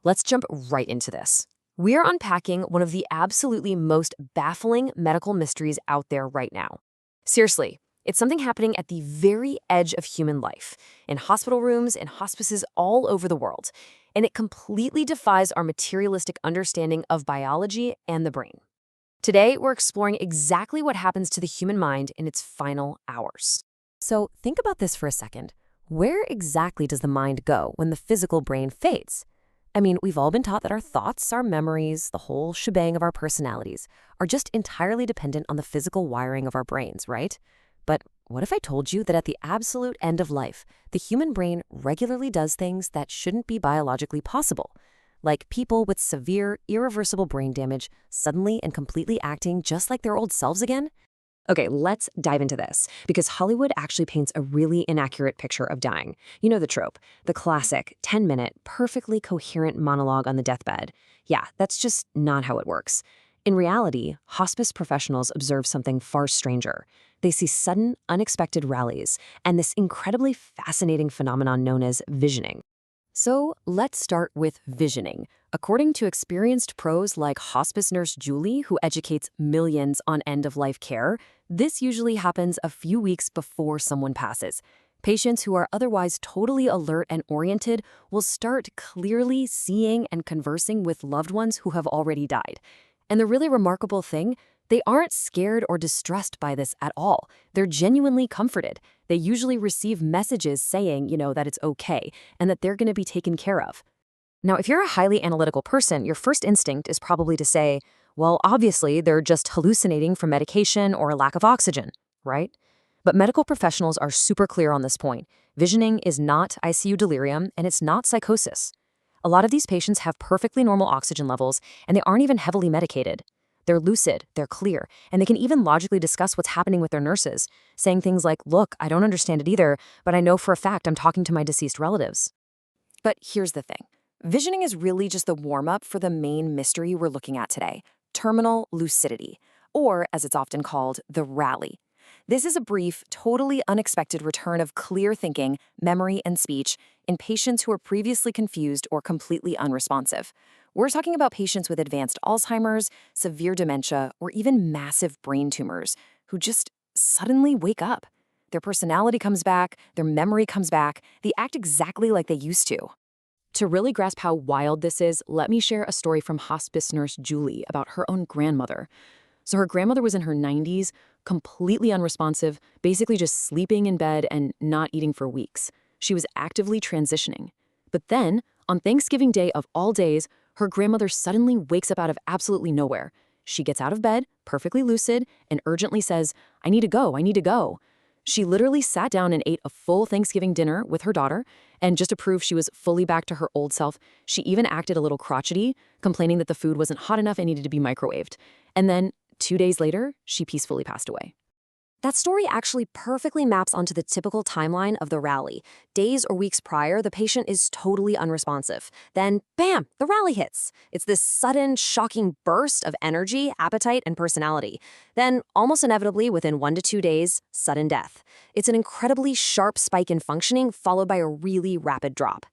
Let's jump right into this. We're unpacking one of the absolutely most baffling medical mysteries out there right now. Seriously, it's something happening at the very edge of human life, in hospital rooms and hospices all over the world, and it completely defies our materialistic understanding of biology and the brain. Today, we're exploring exactly what happens to the human mind in its final hours. So think about this for a second. Where exactly does the mind go when the physical brain fades? I mean, we've all been taught that our thoughts, our memories, the whole shebang of our personalities are just entirely dependent on the physical wiring of our brains, right? But what if I told you that at the absolute end of life, the human brain regularly does things that shouldn't be biologically possible? Like people with severe, irreversible brain damage suddenly and completely acting just like their old selves again? Okay, let's dive into this, because Hollywood actually paints a really inaccurate picture of dying. You know the trope, the classic 10-minute, perfectly coherent monologue on the deathbed. Yeah, that's just not how it works. In reality, hospice professionals observe something far stranger. They see sudden, unexpected rallies, and this incredibly fascinating phenomenon known as visioning. So let's start with visioning. According to experienced pros like hospice nurse Julie, who educates millions on end-of-life care, this usually happens a few weeks before someone passes. Patients who are otherwise totally alert and oriented will start clearly seeing and conversing with loved ones who have already died. And the really remarkable thing, they aren't scared or distressed by this at all. They're genuinely comforted. They usually receive messages saying, that it's okay and that they're going to be taken care of. Now, if you're a highly analytical person, your first instinct is probably to say, well, obviously, they're just hallucinating from medication or a lack of oxygen, right? But medical professionals are super clear on this point. Visioning is not ICU delirium, and it's not psychosis. A lot of these patients have perfectly normal oxygen levels, and they aren't even heavily medicated. They're lucid, they're clear, and they can even logically discuss what's happening with their nurses, saying things like, look, I don't understand it either, but I know for a fact I'm talking to my deceased relatives. But here's the thing. Visioning is really just the warm-up for the main mystery we're looking at today, terminal lucidity, or as it's often called, the rally. This is a brief, totally unexpected return of clear thinking, memory, and speech in patients who were previously confused or completely unresponsive. We're talking about patients with advanced Alzheimer's, severe dementia, or even massive brain tumors who just suddenly wake up. Their personality comes back, their memory comes back, they act exactly like they used to. To really grasp how wild this is, let me share a story from hospice nurse Julie about her own grandmother. So her grandmother was in her 90s, completely unresponsive, basically just sleeping in bed and not eating for weeks. She was actively transitioning. But then, on Thanksgiving Day of all days, her grandmother suddenly wakes up out of absolutely nowhere. She gets out of bed, perfectly lucid, and urgently says, I need to go, I need to go. She literally sat down and ate a full Thanksgiving dinner with her daughter, and just to prove she was fully back to her old self, she even acted a little crotchety, complaining that the food wasn't hot enough and needed to be microwaved. And then, 2 days later, she peacefully passed away. That story actually perfectly maps onto the typical timeline of the rally. Days or weeks prior, the patient is totally unresponsive. Then, bam, the rally hits. It's this sudden, shocking burst of energy, appetite, and personality. Then, almost inevitably, within 1 to 2 days, sudden death. It's an incredibly sharp spike in functioning, followed by a really rapid drop.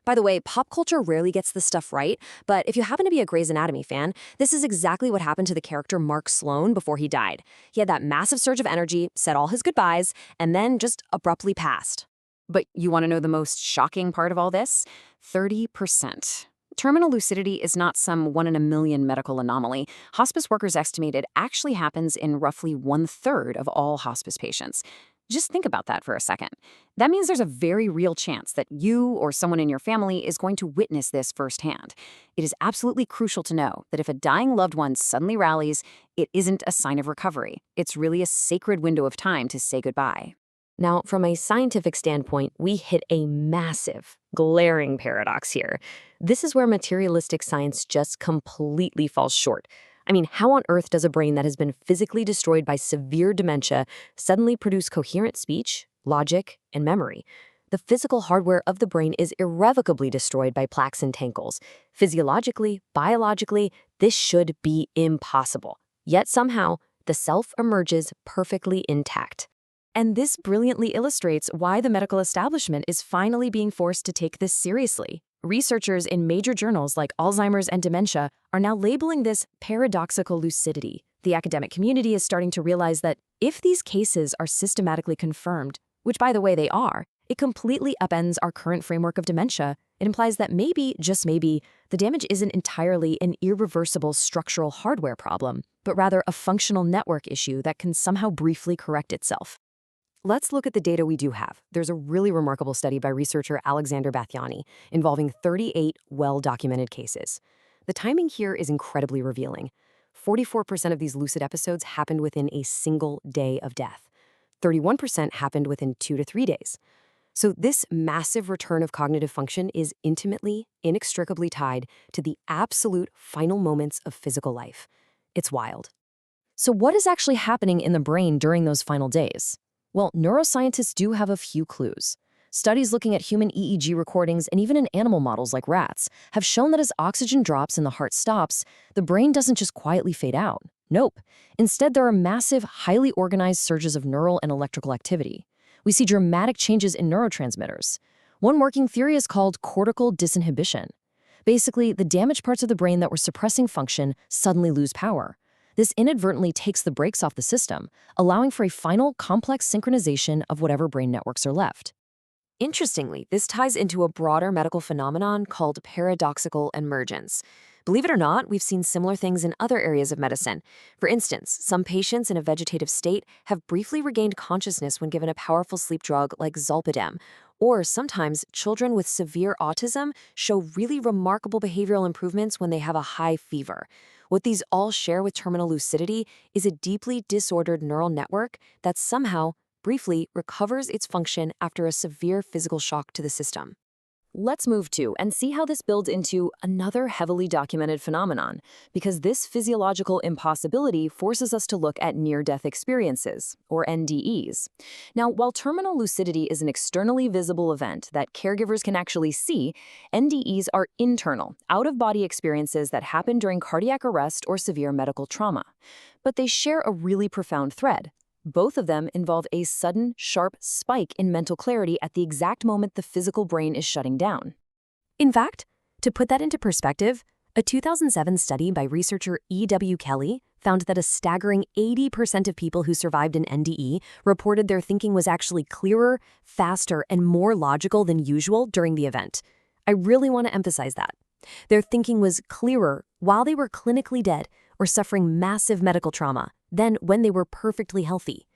By the way, pop culture rarely gets this stuff right, but if you happen to be a Grey's Anatomy fan, this is exactly what happened to the character Mark Sloan before he died. He had that massive surge of energy, said all his goodbyes, and then just abruptly passed. But you want to know the most shocking part of all this? 30%. Terminal lucidity is not some 1 in a million medical anomaly. Hospice workers estimate it actually happens in roughly 1/3 of all hospice patients. Just think about that for a second. That means there's a very real chance that you or someone in your family is going to witness this firsthand. It is absolutely crucial to know that if a dying loved one suddenly rallies, it isn't a sign of recovery. It's really a sacred window of time to say goodbye. Now, from a scientific standpoint, we hit a massive, glaring paradox here. This is where materialistic science just completely falls short. I mean, how on earth does a brain that has been physically destroyed by severe dementia suddenly produce coherent speech, logic, and memory? The physical hardware of the brain is irrevocably destroyed by plaques and tangles. Physiologically, biologically, this should be impossible. Yet somehow, the self emerges perfectly intact. And this brilliantly illustrates why the medical establishment is finally being forced to take this seriously. Researchers in major journals like Alzheimer's and Dementia are now labeling this paradoxical lucidity. The academic community is starting to realize that if these cases are systematically confirmed, which by the way they are, it completely upends our current framework of dementia. It implies that maybe, just maybe, the damage isn't entirely an irreversible structural hardware problem, but rather a functional network issue that can somehow briefly correct itself. Let's look at the data we do have. There's a really remarkable study by researcher Alexander Bathiani involving 38 well-documented cases. The timing here is incredibly revealing. 44% of these lucid episodes happened within a single day of death. 31% happened within 2 to 3 days. So this massive return of cognitive function is intimately, inextricably tied to the absolute final moments of physical life. It's wild. So what is actually happening in the brain during those final days? Well, neuroscientists do have a few clues. Studies looking at human EEG recordings and even in animal models like rats have shown that as oxygen drops and the heart stops, the brain doesn't just quietly fade out. Nope. Instead, there are massive, highly organized surges of neural and electrical activity. We see dramatic changes in neurotransmitters. One working theory is called cortical disinhibition. Basically, the damaged parts of the brain that were suppressing function suddenly lose power. This inadvertently takes the brakes off the system, allowing for a final, complex synchronization of whatever brain networks are left. Interestingly, this ties into a broader medical phenomenon called paradoxical emergence. Believe it or not, we've seen similar things in other areas of medicine. For instance, some patients in a vegetative state have briefly regained consciousness when given a powerful sleep drug like zolpidem. Or sometimes, children with severe autism show really remarkable behavioral improvements when they have a high fever. What these all share with terminal lucidity is a deeply disordered neural network that somehow, briefly, recovers its function after a severe physical shock to the system. Let's move to and see how this builds into another heavily documented phenomenon, because this physiological impossibility forces us to look at near-death experiences, or NDEs. Now, while terminal lucidity is an externally visible event that caregivers can actually see, NDEs are internal, out-of-body experiences that happen during cardiac arrest or severe medical trauma. But they share a really profound thread. Both of them involve a sudden, sharp spike in mental clarity at the exact moment the physical brain is shutting down. In fact, to put that into perspective, a 2007 study by researcher E.W. Kelly found that a staggering 80% of people who survived an NDE reported their thinking was actually clearer, faster, and more logical than usual during the event. I really want to emphasize that. Their thinking was clearer while they were clinically dead or suffering massive medical trauma than when they were perfectly healthy.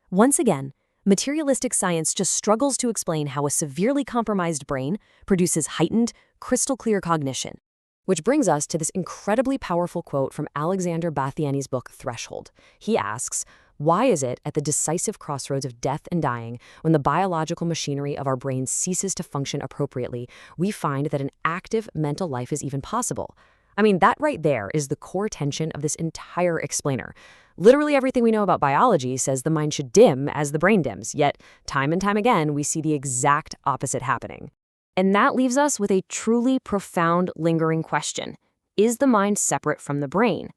Once again, materialistic science just struggles to explain how a severely compromised brain produces heightened, crystal-clear cognition. Which brings us to this incredibly powerful quote from Alexander Bathiani's book, Threshold. He asks, why is it at the decisive crossroads of death and dying, when the biological machinery of our brain ceases to function appropriately, we find that an active mental life is even possible? I mean, that right there is the core tension of this entire explainer. Literally everything we know about biology says the mind should dim as the brain dims, yet time and time again, we see the exact opposite happening. And that leaves us with a truly profound, lingering question. Is the mind separate from the brain?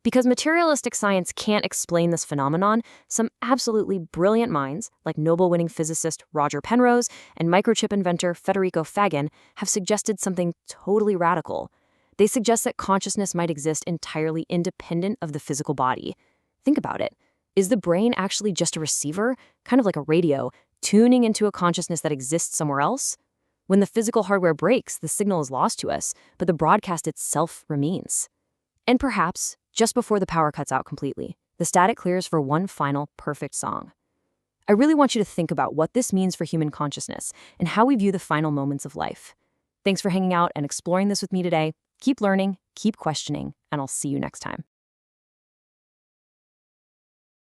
Because materialistic science can't explain this phenomenon, some absolutely brilliant minds, like Nobel-winning physicist Roger Penrose and microchip inventor Federico Faggin, have suggested something totally radical. They suggest that consciousness might exist entirely independent of the physical body. Think about it. Is the brain actually just a receiver, kind of like a radio, tuning into a consciousness that exists somewhere else? When the physical hardware breaks, the signal is lost to us, but the broadcast itself remains. And perhaps, just before the power cuts out completely, the static clears for one final, perfect song. I really want you to think about what this means for human consciousness and how we view the final moments of life. Thanks for hanging out and exploring this with me today. Keep learning, keep questioning, and I'll see you next time.